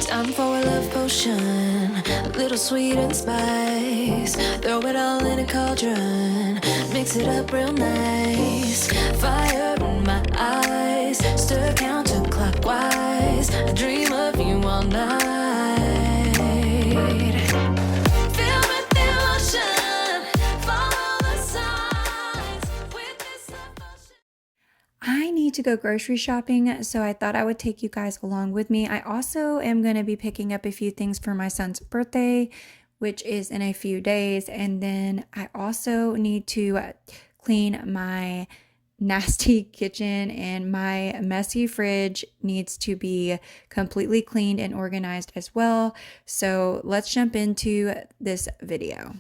Time for a love potion, a little sweet and spice. Throw it all in a cauldron, mix it up real nice. Fire in my eyes, stir counterclockwise. I dream of you all night. Feel with the emotion, follow the signs with this love potion. I need to go grocery shopping, so I thought I would take you guys along with me. I also am going to be picking up a few things for my son's birthday, which is in a few days. And then I also need to clean my nasty kitchen, and my messy fridge needs to be completely cleaned and organized as well. So let's jump into this video.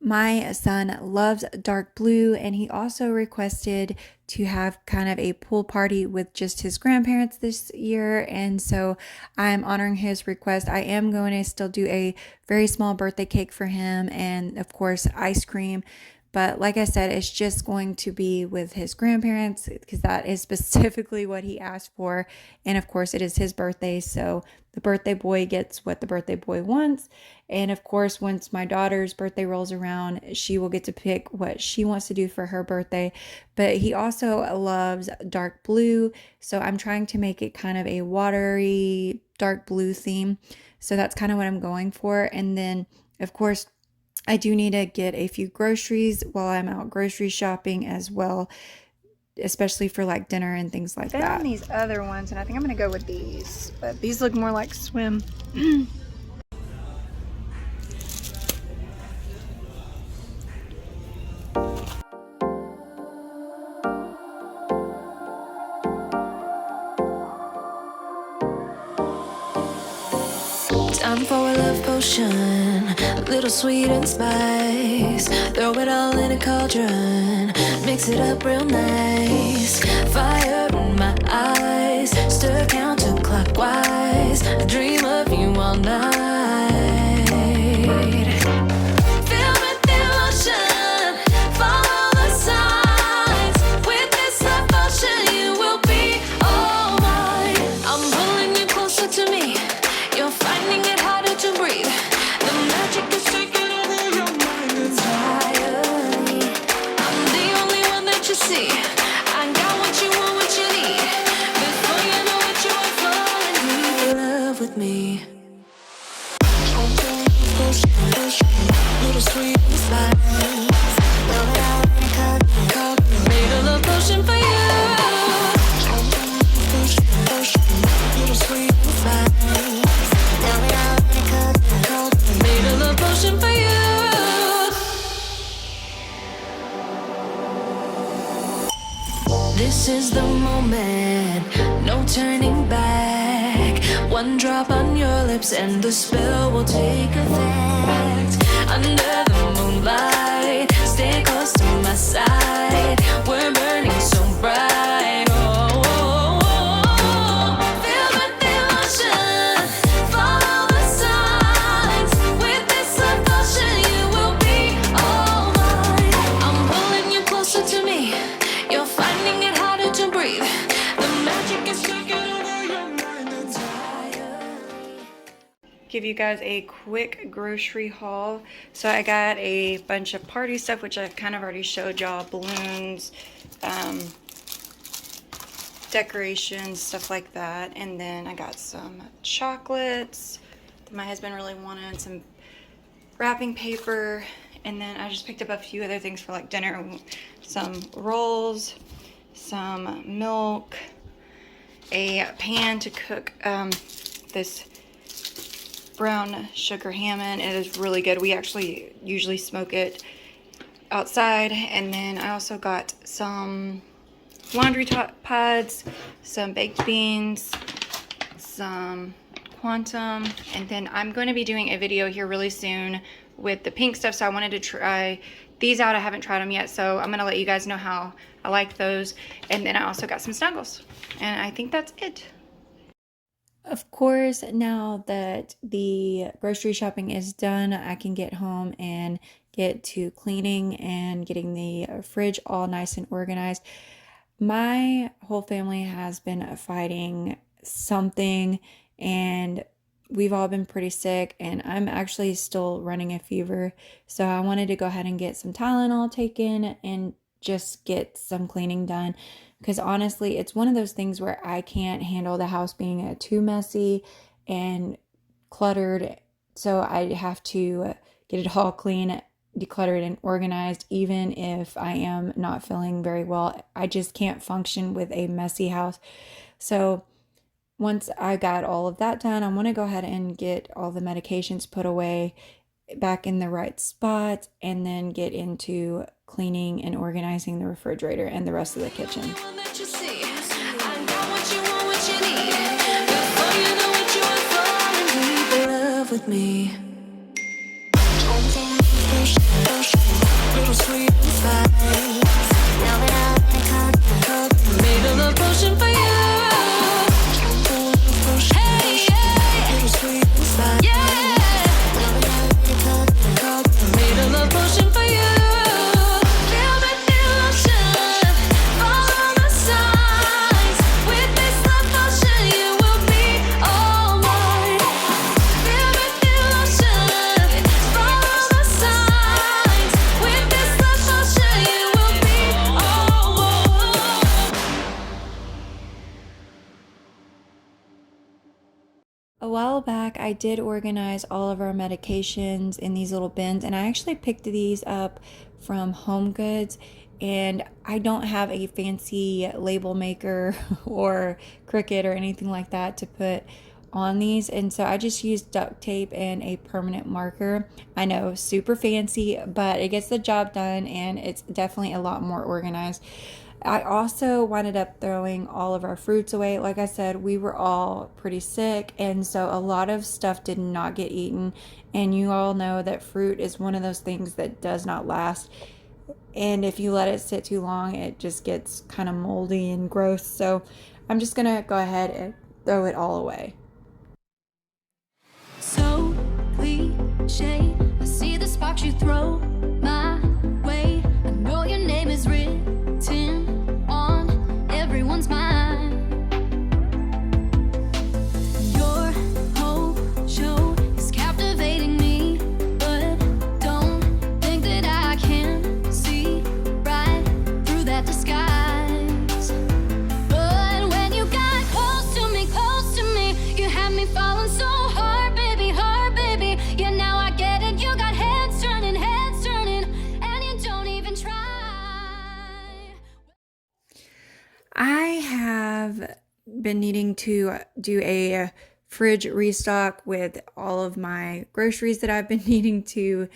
My son loves dark blue, and he also requested to have kind of a pool party with just his grandparents this year, and so I'm honoring his request. I am going to still do a very small birthday cake for him, and of course ice cream. But like I said, it's just going to be with his grandparents because that is specifically what he asked for. And of course, it is his birthday, so the birthday boy gets what the birthday boy wants. And of course, once my daughter's birthday rolls around, she will get to pick what she wants to do for her birthday. But he also loves dark blue, so I'm trying to make it kind of a watery dark blue theme. So that's kind of what I'm going for. And then, of course, I do need to get a few groceries while I'm out grocery shopping as well, especially for like dinner and things like that. I found these other ones, and I think I'm going to go with these, but these look more like swim. Time for a love potion, a little sweet and spice. Throw it all in a cauldron, mix it up real nice. Fire in my eyes, stir counterclockwise. I dream of you all night. Feel with the emotion, follow the signs. With this love potion, you will be all mine. I'm pulling you closer to me. You're finding it harder to breathe. The magic is taking over your mind entirely. I'm the only one that you see. I got what you want, what you need. Before you know it, you are falling in love with me. Little sweet spice. Made a love potion for you. Little sweet spice. Made a love potion for you. This is the moment, no turning back. One drop on your lips and the spell will take effect. Under the moonlight, stay close to my side. We're burning so bright. Oh, oh, oh, oh. Feel the emotion, follow the signs. With this love potion, you will be all mine. I'm pulling you closer to me. You're finding it harder to breathe. The magic is taking over your mind entirely. Give you guys a quick grocery haul. So I got a bunch of party stuff, which I kind of already showed y'all. Balloons, decorations, stuff like that. And then I got some chocolates that my husband really wanted, some wrapping paper, and then I just picked up a few other things for like dinner. Some rolls, some milk, a pan to cook this brown sugar salmon. It is really good. We actually usually smoke it outside. And then I also got some laundry pods, some baked beans, some quantum, and then I'm going to be doing a video here really soon with the pink stuff, so I wanted to try these out. I haven't tried them yet, so I'm going to let you guys know how I like those. And then I also got some snuggles, and I think that's it. Of course, now that the grocery shopping is done, I can get home and get to cleaning and getting the fridge all nice and organized. My whole family has been fighting something, and we've all been pretty sick, and I'm actually still running a fever. So I wanted to go ahead and get some Tylenol taken and just get some cleaning done. Because honestly, it's one of those things where I can't handle the house being too messy and cluttered. So I have to get it all clean, decluttered, and organized, even if I am not feeling very well. I just can't function with a messy house. So once I got all of that done, I want to go ahead and get all the medications put away back in the right spot, and then get into cleaning and organizing the refrigerator and the rest of the kitchen. With me. Made a love potion for you. Hey, yeah. Made a love potion for you. Feel the lotion. Follow the signs. With this love potion, you will be all mine. Feel the lotion. Follow the signs. With this love potion, you will be all mine. A while back, I did organize all of our medications in these little bins, and I actually picked these up from Home Goods. And I don't have a fancy label maker or Cricut or anything like that to put on these, and so I just used duct tape and a permanent marker. I know, super fancy, but it gets the job done, and it's definitely a lot more organized. I also winded up throwing all of our fruits away. Like I said, we were all pretty sick, and so a lot of stuff did not get eaten. And you all know that fruit is one of those things that does not last. And if you let it sit too long, it just gets kind of moldy and gross. So I'm just gonna go ahead and throw it all away. So cliche, I see the sparks you throw my way. I know your name is written on everyone's mind. Your whole show is captivating me, but don't think that I can see right through that disguise. But when you got close to me, you had me falling so hard, baby, yeah, now I get it. You got heads turning, and you don't even try. I have been needing to do a fridge restock with all of my groceries that I've been needing to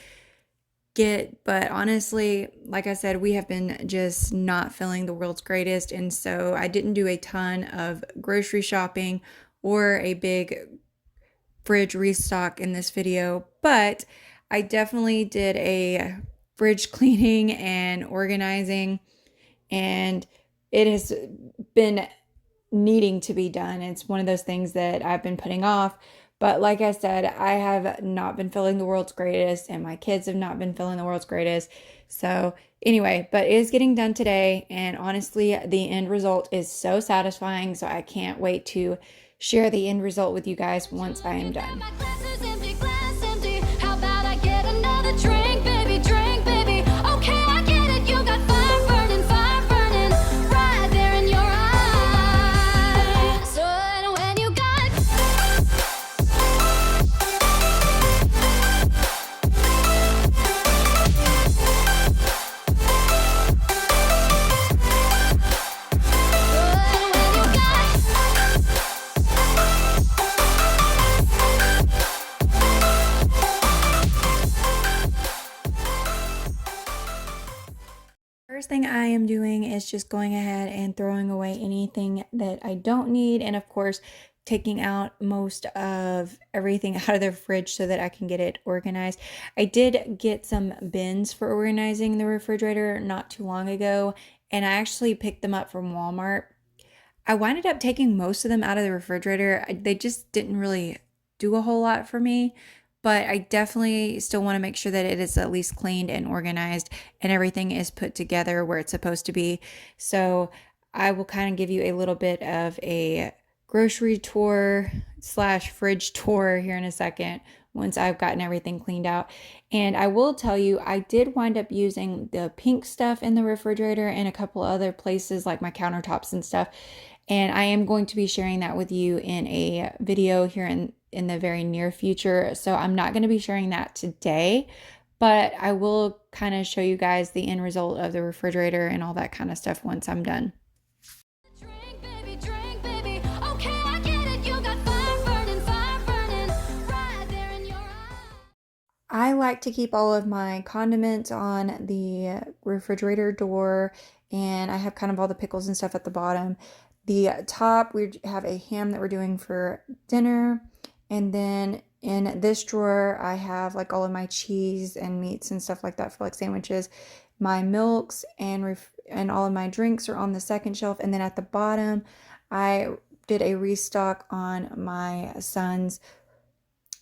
get, but honestly, like I said, we have been just not feeling the world's greatest, and so I didn't do a ton of grocery shopping or a big fridge restock in this video, but I definitely did a fridge cleaning and organizing, and it has been needing to be done. It's one of those things that I've been putting off. But like I said, I have not been feeling the world's greatest, and my kids have not been feeling the world's greatest. So anyway, but it is getting done today, and honestly, the end result is so satisfying. So I can't wait to share the end result with you guys once I am done. My glass is empty, glass empty. How about I get another drink, baby, Okay, I get it. You got fire burning, right there in your eyes. So when you got First thing I am doing is just going ahead and throwing away anything that I don't need, and of course taking out most of everything out of the fridge so that I can get it organized. I did get some bins for organizing the refrigerator not too long ago, and I actually picked them up from Walmart. I winded up taking most of them out of the refrigerator. They just didn't really do a whole lot for me, but I definitely still want to make sure that it is at least cleaned and organized and everything is put together where it's supposed to be. So I will kind of give you a little bit of a grocery tour slash fridge tour here in a second once I've gotten everything cleaned out. And I will tell you, I did wind up using the pink stuff in the refrigerator and a couple other places like my countertops and stuff. And I am going to be sharing that with you in a video here in the very near future. So I'm not going to be sharing that today, but I will kind of show you guys the end result of the refrigerator and all that kind of stuff once I'm done. Drink, baby. Okay, I get it. You got fire burning right there in your eyes. I like to keep all of my condiments on the refrigerator door, and I have kind of all the pickles and stuff at the bottom. The top, we have a ham that we're doing for dinner, and then in this drawer, I have like all of my cheese and meats and stuff like that for like sandwiches. My milks and all of my drinks are on the second shelf, and then at the bottom, I did a restock on my son's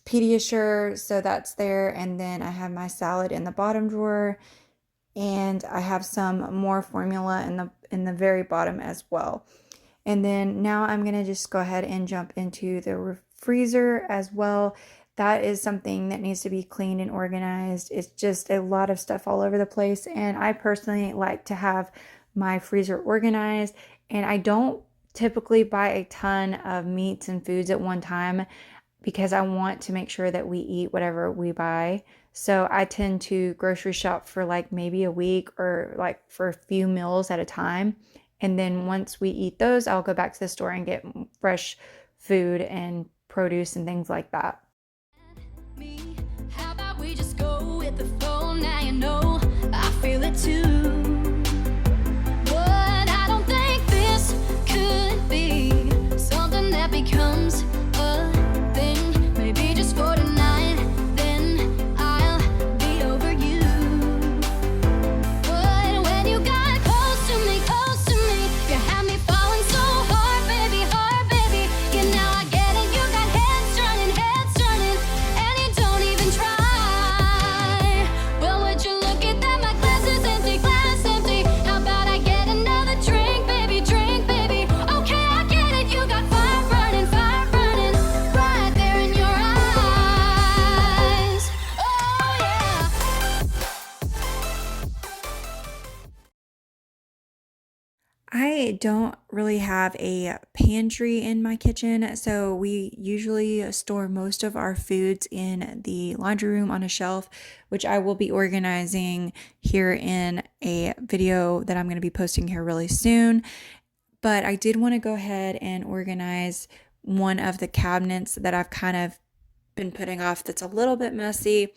Pediasure, so that's there. And then I have my salad in the bottom drawer, and I have some more formula in the very bottom as well. And then now I'm gonna just go ahead and jump into the freezer as well. That is something that needs to be cleaned and organized. It's just a lot of stuff all over the place, and I personally like to have my freezer organized, and I don't typically buy a ton of meats and foods at one time because I want to make sure that we eat whatever we buy. So I tend to grocery shop for like maybe a week or like for a few meals at a time. And then once we eat those, I'll go back to the store and get fresh food and produce and things like that. How about we just go with the flow? Now you know I feel it too. But I don't think this could be something that becomes a thing. Maybe just for tonight, then I'll be over you. But when you got close to me, you had me falling so hard, baby, hard, baby. Yeah, now I get it. You got heads turning, and you don't even try. Well, would you look at that? My glass is empty, glass empty. How about I get another drink, baby, drink, baby? Okay, I get it. You got fire burning right there in your eyes. Oh yeah. I don't really have a pantry in my kitchen, so we usually store most of our foods in the laundry room on a shelf, which I will be organizing here in a video that I'm going to be posting here really soon. But I did want to go ahead and organize one of the cabinets that I've kind of been putting off that's a little bit messy,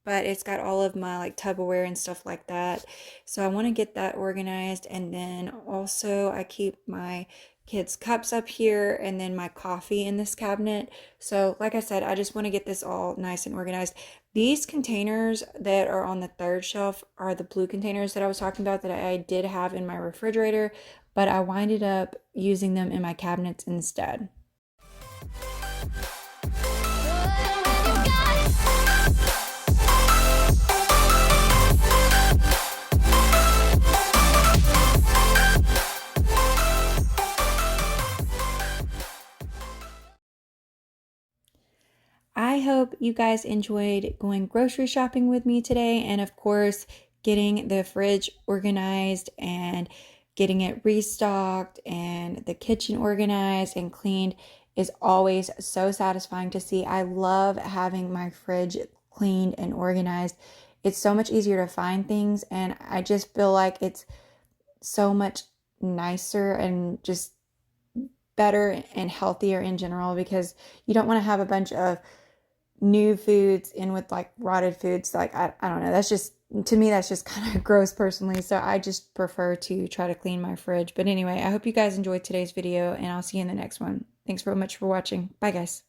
but it's got all of my like Tupperware and stuff like that. So I want to get that organized. And then also I keep my kids' cups up here and then my coffee in this cabinet. So like I said, I just want to get this all nice and organized. These containers that are on the third shelf are the blue containers that I was talking about that I did have in my refrigerator, but I winded up using them in my cabinets instead. I hope you guys enjoyed going grocery shopping with me today, and of course, getting the fridge organized and getting it restocked and the kitchen organized and cleaned is always so satisfying to see. I love having my fridge cleaned and organized. It's so much easier to find things, and I just feel like it's so much nicer and just better and healthier in general, because you don't want to have a bunch of new foods in with like rotted foods. Like I don't know, that's just, to me, that's just kind of gross personally. So I just prefer to try to clean my fridge. But anyway, I hope you guys enjoyed today's video, and I'll see you in the next one. Thanks very much for watching. Bye guys.